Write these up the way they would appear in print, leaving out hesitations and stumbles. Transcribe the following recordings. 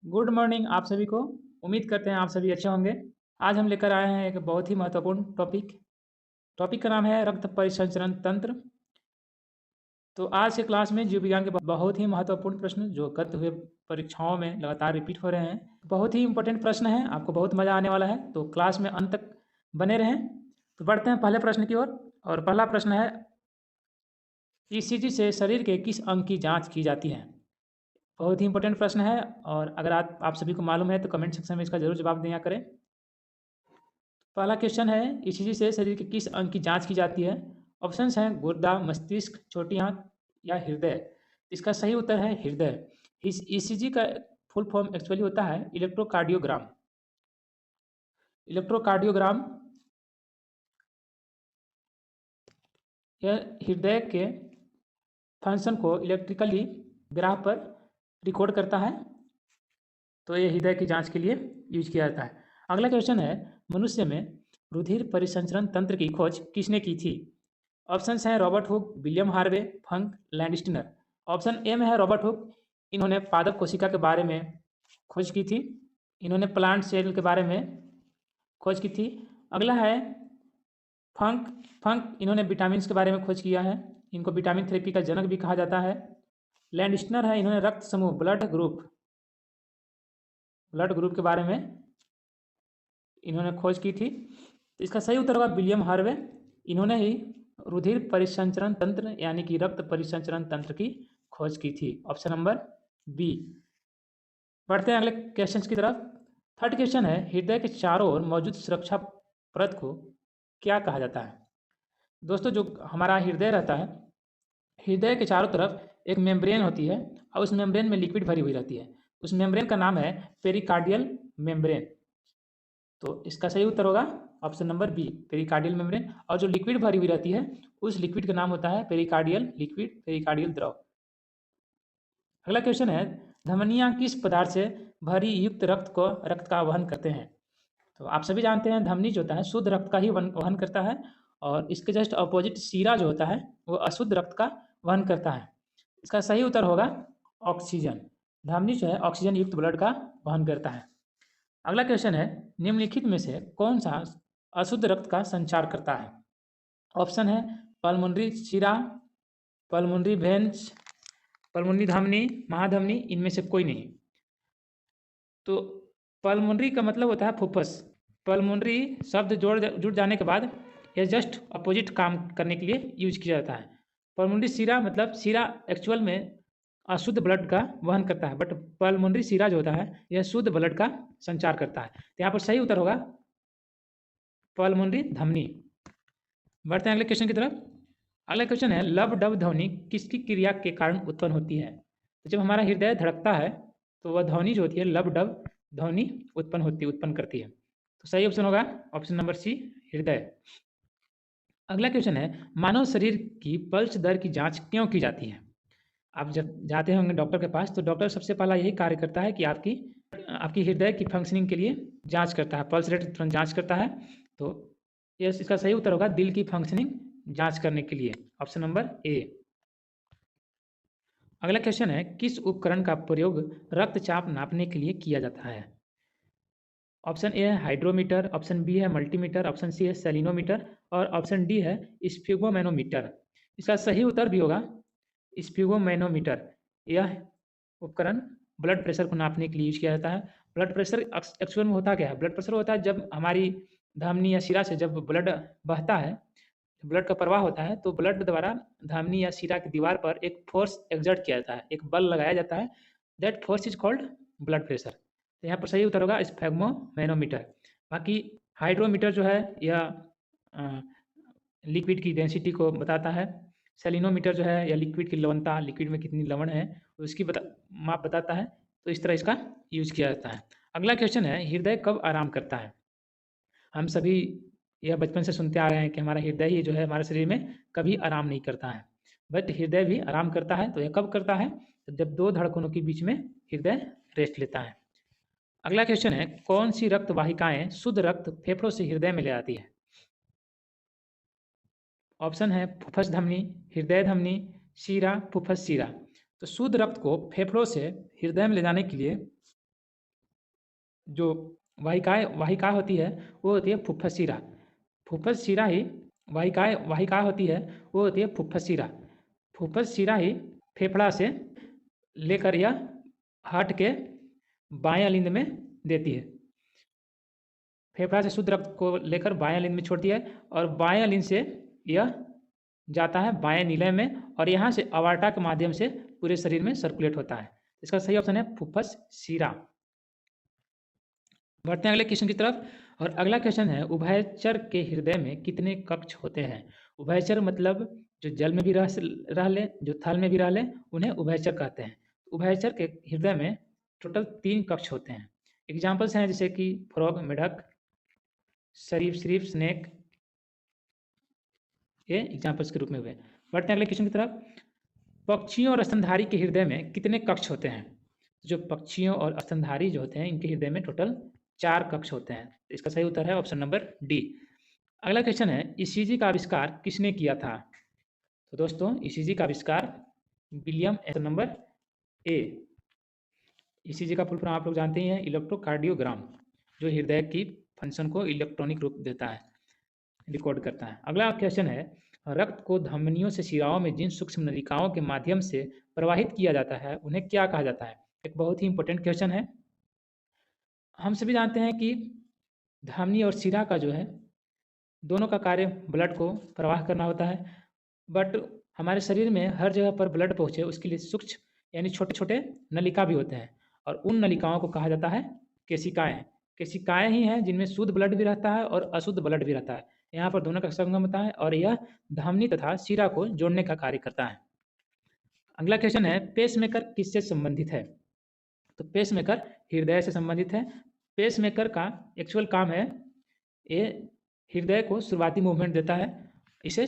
Good morning आप सभी को। उम्मीद करते हैं आप सभी अच्छे होंगे। आज हम लेकर आए हैं एक बहुत ही महत्वपूर्ण टॉपिक। टॉपिक का नाम है रक्त परिसंचरण तंत्र। तो आज के क्लास में जीव विज्ञान के बहुत ही महत्वपूर्ण प्रश्न जो गत हुए परीक्षाओं में लगातार रिपीट हो रहे हैं, बहुत ही इंपॉर्टेंट प्रश्न है। आपको बहुत मज़ा आने वाला है, तो क्लास में अंत तक बने रहें। तो बढ़ते हैं पहले प्रश्न की ओर। और पहला प्रश्न है, ईसीजी से शरीर के किस अंग की जाँच की जाती है? बहुत ही इंपॉर्टेंट प्रश्न है। और अगर आप सभी को मालूम है तो कमेंट सेक्शन में इसका ज़रूर जवाब दिया करें। पहला क्वेश्चन है, ईसीजी से शरीर के किस अंग की जांच की जाती है? ऑप्शंस हैं गुर्दा, मस्तिष्क, छोटी आंत या हृदय। इसका सही उत्तर है हृदय। इस ईसीजी का फुल फॉर्म एक्चुअली होता है इलेक्ट्रोकार्डियोग्राम। इलेक्ट्रोकार्डियोग्राम यह हृदय के फंक्शन को इलेक्ट्रिकली ग्राफ पर रिकॉर्ड करता है। तो ये हृदय की जांच के लिए यूज किया जाता है। अगला क्वेश्चन है, मनुष्य में रुधिर परिसंचरण तंत्र की खोज किसने की थी? ऑप्शंस हैं Robert Hooke, William Harvey, funk, Landsteiner. Option A में है रॉबर्ट हुक। इन्होंने पादप कोशिका के बारे में खोज की थी। इन्होंने प्लांट सेल के बारे में खोज की थी। अगला है फंक। फंक इन्होंने विटामिन के बारे में खोज किया है। इनको विटामिन थेरेपी का जनक भी कहा जाता है। लैंडस्टीनर है, इन्होंने रक्त समूह ब्लड ग्रुप के बारे में इन्होंने खोज की थी। तो इसका सही उत्तर होगा विलियम हार्वे। इन्होंने ही रुधिर परिसंचरण तंत्र यानी कि रक्त परिसंचरण तंत्र की खोज की थी। Option number B. बढ़ते हैं अगले क्वेश्चन की तरफ। थर्ड क्वेश्चन है, हृदय के चारों ओर मौजूद सुरक्षा परत को क्या कहा जाता है? दोस्तों, जो हमारा हृदय रहता है, हृदय के चारों तरफ एक मेम्ब्रेन होती है और उस मेम्ब्रेन में लिक्विड भरी हुई रहती है। उस मेम्ब्रेन का नाम है पेरिकार्डियल मेम्ब्रेन। तो इसका सही उत्तर होगा option number B, pericardial membrane. और जो लिक्विड भरी हुई रहती है उस लिक्विड का नाम होता है पेरिकार्डियल लिक्विड, पेरिकार्डियल द्रव। अगला क्वेश्चन है, धमनियां किस पदार्थ से भरी युक्त रक्त का वहन करते हैं? तो आप सभी जानते हैं धमनी जो होता है शुद्ध रक्त का ही वहन करता है। और इसके जस्ट अपोजिट सीरा जो होता है वो अशुद्ध रक्त का वहन करता है। इसका सही उत्तर होगा ऑक्सीजन। धमनी जो है ऑक्सीजन युक्त ब्लड का वहन करता है। अगला क्वेश्चन है, निम्नलिखित में से कौन सा अशुद्ध रक्त का संचार करता है? ऑप्शन है पल्मोनरी शिरा, पल्मोनरी वेन्स, पल्मोनरी धमनी, महाधमनी, इनमें से कोई नहीं। तो पल्मोनरी का मतलब होता है फुफ्फुस। पल्मोनरी शब्द जुड़ जाने के बाद यह जस्ट अपोजिट काम करने के लिए यूज किया जाता है। पल्मोनरी शिरा मतलब शिरा एक्चुअल में अशुद्ध ब्लड का वहन करता है, बट पल्मोनरी शिरा जो होता है यह शुद्ध ब्लड का संचार करता है। तो यहाँ पर सही उत्तर होगा पल्मोनरी धमनी। बढ़ते हैं अगले क्वेश्चन की तरफ। अगला क्वेश्चन है, लब डब ध्वनि किसकी क्रिया के कारण उत्पन्न होती है? तो जब हमारा हृदय धड़कता है तो वह ध्वनि जो होती है लब डब ध्वनि उत्पन्न करती है। तो सही ऑप्शन होगा ऑप्शन नंबर सी, हृदय। अगला क्वेश्चन है, मानव शरीर की पल्स दर की जांच क्यों की जाती है? आप जब जाते होंगे डॉक्टर के पास तो डॉक्टर सबसे पहला यही कार्य करता है कि आपकी आपकी हृदय की फंक्शनिंग के लिए जांच करता है, पल्स रेट तुरंत जांच करता है। तो यस, इसका सही उत्तर होगा दिल की फंक्शनिंग जांच करने के लिए, ऑप्शन नंबर ए। अगला क्वेश्चन है, किस उपकरण का प्रयोग रक्तचाप नापने के लिए किया जाता है? ऑप्शन ए है हाइड्रोमीटर, ऑप्शन बी है मल्टीमीटर, ऑप्शन सी है सेलिनोमीटर और ऑप्शन डी है स्फिगोमैनोमीटर। इसका सही उत्तर भी होगा स्फिगोमैनोमीटर। यह उपकरण ब्लड प्रेशर को नापने के लिए यूज किया जाता है। ब्लड प्रेशर एक्चुअल में होता क्या है? ब्लड प्रेशर होता है जब हमारी धमनी या शिरा से जब ब्लड बहता है, ब्लड का प्रवाह होता है, तो ब्लड द्वारा धमनी या शिरा की दीवार पर एक फोर्स एक्सर्ट किया जाता है, एक बल लगाया जाता है। That force is called blood pressure. तो यहाँ पर सही उत्तर होगा स्फेग्मोमैनोमीटर। बाकी हाइड्रोमीटर जो है यह लिक्विड की डेंसिटी को बताता है। सेलिनोमीटर जो है या लिक्विड की लवणता, लिक्विड में कितनी लवण है उसकी माप बताता है। तो इस तरह इसका यूज किया जाता है। अगला क्वेश्चन है, हृदय कब आराम करता है? हम सभी यह बचपन से सुनते आ रहे हैं कि हमारा हृदय ही जो है हमारे शरीर में कभी आराम नहीं करता है, बट हृदय भी आराम करता है। तो यह कब करता है? तो जब दो धड़कनों के बीच में हृदय रेस्ट लेता है। अगला क्वेश्चन है, कौन सी रक्त वाहिकाएं शुद्ध रक्त फेफड़ों से हृदय में ले आती है? ऑप्शन है फुफ्फुस धमनी, हृदय धमनी, शिरा, फुफ्फुस शिरा। तो शुद्ध रक्त को फेफड़ों से हृदय में ले जाने के लिए जो वाहिका होती है वो होती है फुफ्फुस शिरा। फुफ्फुस शिरा ही वाहिका होती है वो होती है फुफ्फुस शिरा। फुफ्फुस शिरा ही फेफड़ा से लेकर यह हार्ट के बाएं लिंब में देती है। फेफड़ा से शुद्ध रक्त को लेकर बाएं लिंब में छोड़ती है और बाएं लिंब से यह जाता है बाएं नीले में और यहाँ से अवार्टा के माध्यम से पूरे शरीर में सर्कुलेट होता है। इसका सही ऑप्शन है फुफ्फुस शिरा। बढ़ते हैं अगले क्वेश्चन की तरफ और अगला क्वेश्चन है उभयचर के हृदय में कितने कक्ष होते हैं। उभयचर मतलब जो जल में भी रह ले, जो थल में भी रह ले, उन्हें उभयचर कहते हैं। उभयचर के हृदय में टोटल 3 कक्ष होते हैं। एग्जाम्पल्स हैं जैसे कि फ्रॉग मेढक, सरीसृप स्नेक, ये एग्जाम्पल्स के रूप में हुए। बढ़ते हैं अगले क्वेश्चन की तरफ। पक्षियों और स्तनधारी के हृदय में कितने कक्ष होते हैं। जो पक्षियों और स्तनधारी जो होते हैं इनके हृदय में टोटल 4 कक्ष होते हैं। इसका सही उत्तर है ऑप्शन नंबर डी। अगला क्वेश्चन है ईसीजी का आविष्कार किसने किया था। तो दोस्तों ईसीजी का आविष्कार William, option number A. ECG का फुल फॉर्म आप लोग जानते ही हैं, इलेक्ट्रोकार्डियोग्राम, जो हृदय की फंक्शन को इलेक्ट्रॉनिक रूप देता है, रिकॉर्ड करता है। अगला क्वेश्चन है रक्त को धमनियों से शिराओं में जिन सूक्ष्म नलिकाओं के माध्यम से प्रवाहित किया जाता है उन्हें क्या कहा जाता है। एक बहुत ही इंपॉर्टेंट क्वेश्चन है। हम सभी जानते हैं कि धमनी और शिरा का जो है दोनों का कार्य ब्लड को प्रवाह करना होता है, बट हमारे शरीर में हर जगह पर ब्लड पहुँचे उसके लिए सूक्ष्म यानी छोटे छोटे नलिका भी होते हैं और उन नलिकाओं को कहा जाता है केशिकाएं। केशिकाएं ही हैं जिनमें शुद्ध ब्लड भी रहता है और अशुद्ध ब्लड भी रहता है। यहाँ पर दोनों का संगम होता है और यह धमनी तथा शिरा को जोड़ने का कार्य करता है। अगला क्वेश्चन है पेसमेकर किससे संबंधित है। तो पेसमेकर हृदय से संबंधित है। पेसमेकर का एक्चुअल काम है ये हृदय को शुरुआती मूवमेंट देता है, इसे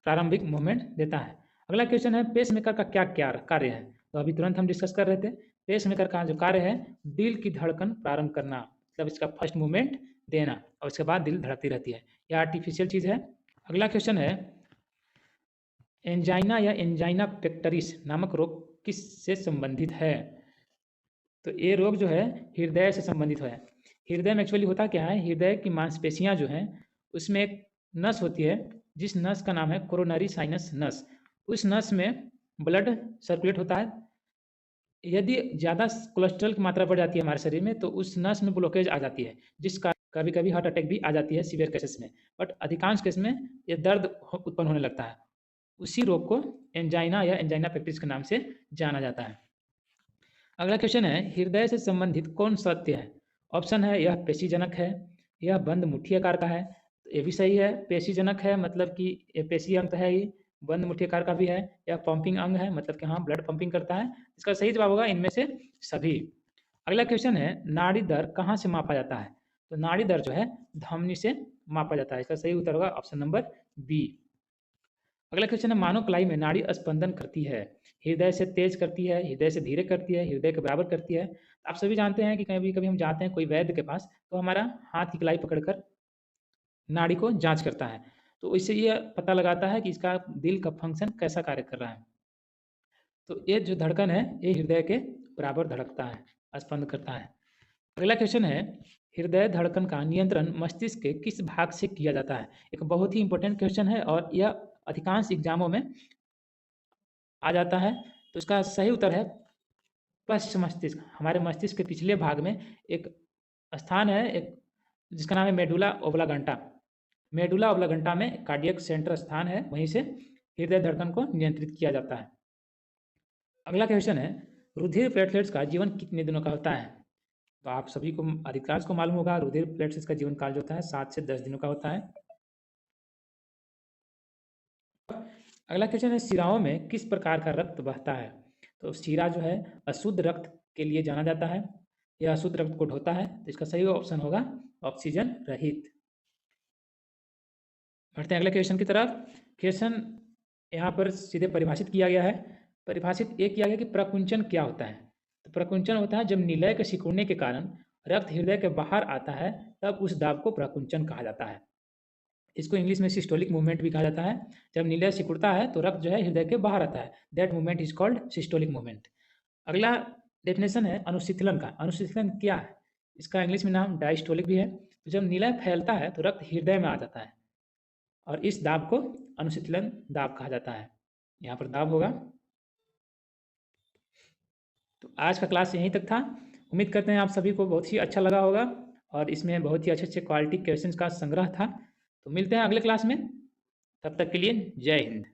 प्रारंभिक मूवमेंट देता है। अगला क्वेश्चन है पेसमेकर का क्या क्या कार्य है। तो अभी तुरंत हम डिस्कस कर रहे थे। पेसमेकर का जो कार्य है दिल की धड़कन प्रारंभ करना, मतलब इसका फर्स्ट मूवमेंट देना और उसके बाद दिल धड़कती रहती है। यह आर्टिफिशियल चीज़ है। अगला क्वेश्चन है एंजाइना या एंजाइना पेक्टोरिस नामक रोग किससे संबंधित है। तो ये रोग जो है हृदय से संबंधित है। हृदय में एक्चुअली होता क्या है, हृदय की मांसपेशियां जो हैं उसमें एक नस होती है जिस नस का नाम है कोरोनरी साइनस नस। उस नस में ब्लड सर्कुलेट होता है। यदि ज़्यादा कोलेस्ट्रॉल की मात्रा बढ़ जाती है हमारे शरीर में तो उस नस में ब्लॉकेज आ जाती है, जिसका कभी कभी हार्ट अटैक भी आ जाती है सीवियर केसेस में, बट अधिकांश केस में ये दर्द उत्पन्न होने लगता है। उसी रोग को एंजाइना या एंजाइना पेक्टिस के नाम से जाना जाता है। अगला क्वेश्चन है हृदय से संबंधित कौन सत्य है। ऑप्शन है यह पेशीजनक है, यह बंद मुट्ठी आकार का है। तो ये भी सही है, पेशीजनक है मतलब कि ये पेशी अंग है ही, बंद मुट्ठी आकार का भी है, यह पंपिंग अंग है मतलब कि हाँ ब्लड पंपिंग करता है। इसका सही जवाब होगा इनमें से सभी। अगला क्वेश्चन है नाड़ी दर कहाँ से मापा जाता है। तो नाड़ी दर जो है धमनी से मापा जाता है। इसका सही उत्तर होगा ऑप्शन नंबर बी। अगला क्वेश्चन है मानव कलाई में नाड़ी स्पंदन करती है, हृदय से तेज करती है, हृदय से धीरे करती है, हृदय के बराबर करती है। आप सभी जानते हैं कि कभी कभी हम जाते हैं कोई वैद्य के पास तो हमारा हाथ की कलाई पकड़कर नाड़ी को जांच करता है, तो इससे ये पता लगाता है कि इसका दिल का फंक्शन कैसा कार्य कर रहा है। तो ये जो धड़कन है ये हृदय के बराबर धड़कता है, स्पंद करता है। अगला क्वेश्चन है हृदय धड़कन का नियंत्रण मस्तिष्क के किस भाग से किया जाता है। एक बहुत ही इंपॉर्टेंट क्वेश्चन है और यह अधिकांश एग्जामों में आ जाता है। तो इसका सही उत्तर है पश्च मस्तिष्क। हमारे मस्तिष्क के पिछले भाग में एक स्थान है एक जिसका नाम है मेडुला ओब्लांगेटा। मेडुला ओब्लांगेटा में कार्डियक सेंटर स्थान है, वहीं से हृदय धड़कन को नियंत्रित किया जाता है। अगला क्वेश्चन है रुधिर प्लेटलेट्स का जीवन कितने दिनों का होता है। तो आप सभी को अधिकांश को मालूम होगा रुधिर प्लेटलेट्स का जीवन काल जो होता है 7 से 10 दिनों का होता है। अगला क्वेश्चन है शिराओं में किस प्रकार का रक्त बहता है। तो शिरा जो है अशुद्ध रक्त के लिए जाना जाता है, यह अशुद्ध रक्त को ढोता है। तो इसका सही ऑप्शन होगा ऑक्सीजन रहित। बढ़ते हैं अगले क्वेश्चन की तरफ। क्वेश्चन यहाँ पर सीधे परिभाषित किया गया है। परिभाषित ये किया गया कि प्रकुंचन क्या होता है। तो प्रकुंचन होता है जब निलय के सिकुड़ने के कारण रक्त हृदय के बाहर आता है तब उस दाब को प्रकुंचन कहा जाता है। इसको इंग्लिश में सिस्टोलिक मूवमेंट भी कहा जाता है। जब निलय सिकुड़ता है तो रक्त जो है हृदय के बाहर आता है, that movement is called systolic movement. अगला डेफिनेशन है अनुशीतलन का। अनुशीतलन क्या है, इसका इंग्लिश में नाम डायस्टोलिक भी है। तो जब निलय फैलता है तो रक्त हृदय में आ जाता है और इस दाब को अनुशीतलन दाब कहा जाता है। यहाँ पर दाब होगा। तो आज का क्लास यहीं तक था। उम्मीद करते हैं आप सभी को बहुत ही अच्छा लगा होगा और इसमें बहुत ही अच्छे अच्छे क्वालिटी क्वेश्चंस का संग्रह था। तो मिलते हैं अगले क्लास में, तब तक के लिए जय हिंद।